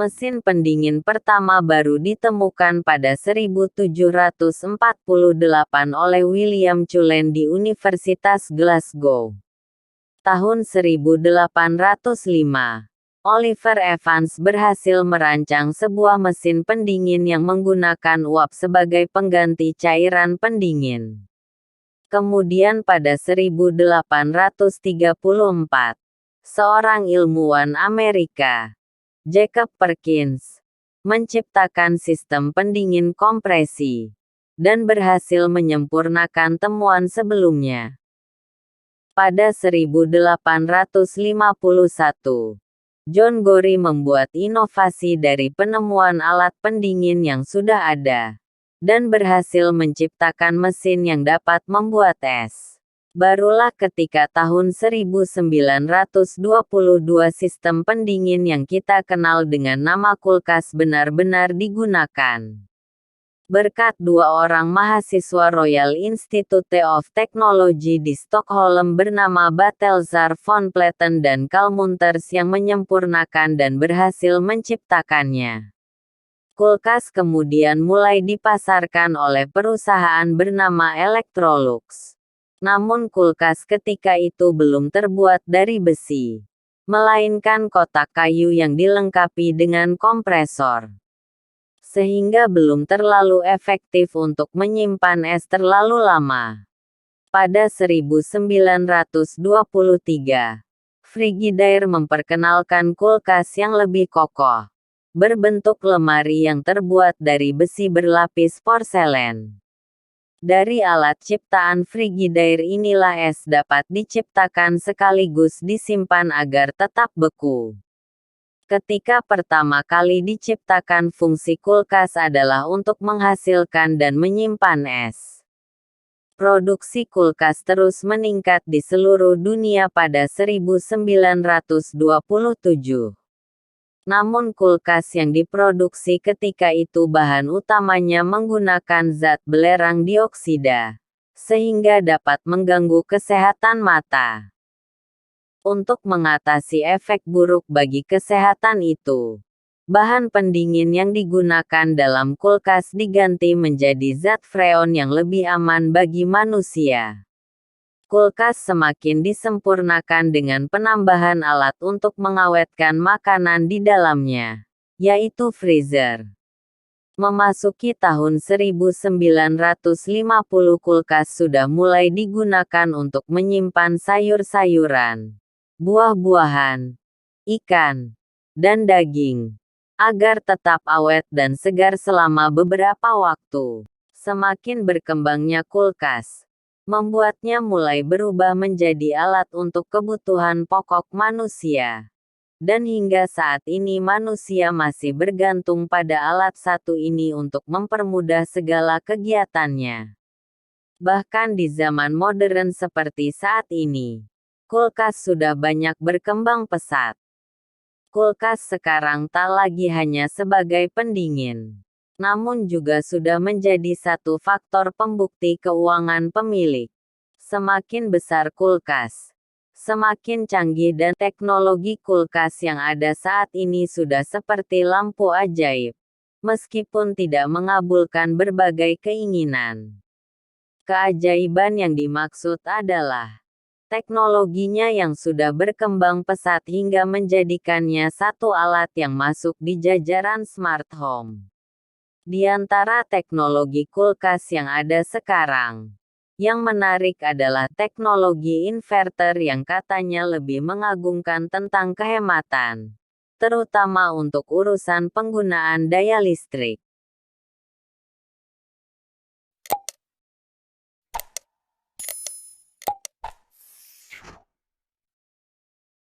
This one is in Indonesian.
Mesin pendingin pertama baru ditemukan pada 1748 oleh William Cullen di Universitas Glasgow. Tahun 1805, Oliver Evans berhasil merancang sebuah mesin pendingin yang menggunakan uap sebagai pengganti cairan pendingin. Kemudian pada 1834, seorang ilmuwan Amerika, Jacob Perkins, menciptakan sistem pendingin kompresi, dan berhasil menyempurnakan temuan sebelumnya. Pada 1851, John Gorrie membuat inovasi dari penemuan alat pendingin yang sudah ada, dan berhasil menciptakan mesin yang dapat membuat es. Barulah ketika tahun 1922 sistem pendingin yang kita kenal dengan nama kulkas benar-benar digunakan. Berkat dua orang mahasiswa Royal Institute of Technology di Stockholm bernama Balthazar von Platen dan Carl Munters yang menyempurnakan dan berhasil menciptakannya. Kulkas kemudian mulai dipasarkan oleh perusahaan bernama Electrolux. Namun kulkas ketika itu belum terbuat dari besi, melainkan kotak kayu yang dilengkapi dengan kompresor. Sehingga belum terlalu efektif untuk menyimpan es terlalu lama. Pada 1923, Frigidaire memperkenalkan kulkas yang lebih kokoh, berbentuk lemari yang terbuat dari besi berlapis porselen. Dari alat ciptaan Frigidaire inilah es dapat diciptakan sekaligus disimpan agar tetap beku. Ketika pertama kali diciptakan fungsi kulkas adalah untuk menghasilkan dan menyimpan es. Produksi kulkas terus meningkat di seluruh dunia pada 1927. Namun kulkas yang diproduksi ketika itu bahan utamanya menggunakan zat belerang dioksida, sehingga dapat mengganggu kesehatan mata. Untuk mengatasi efek buruk bagi kesehatan itu, bahan pendingin yang digunakan dalam kulkas diganti menjadi zat freon yang lebih aman bagi manusia. Kulkas semakin disempurnakan dengan penambahan alat untuk mengawetkan makanan di dalamnya, yaitu freezer. Memasuki tahun 1950 kulkas sudah mulai digunakan untuk menyimpan sayur-sayuran, buah-buahan, ikan, dan daging, agar tetap awet dan segar selama beberapa waktu. Semakin berkembangnya kulkas, membuatnya mulai berubah menjadi alat untuk kebutuhan pokok manusia. Dan hingga saat ini manusia masih bergantung pada alat satu ini untuk mempermudah segala kegiatannya. Bahkan di zaman modern seperti saat ini, kulkas sudah banyak berkembang pesat. Kulkas sekarang tak lagi hanya sebagai pendingin, namun juga sudah menjadi satu faktor pembukti keuangan pemilik. Semakin besar kulkas, semakin canggih dan teknologi kulkas yang ada saat ini sudah seperti lampu ajaib, meskipun tidak mengabulkan berbagai keinginan. Keajaiban yang dimaksud adalah teknologinya yang sudah berkembang pesat hingga menjadikannya satu alat yang masuk di jajaran smart home. Di antara teknologi kulkas yang ada sekarang, yang menarik adalah teknologi inverter yang katanya lebih mengagungkan tentang kehematan, terutama untuk urusan penggunaan daya listrik.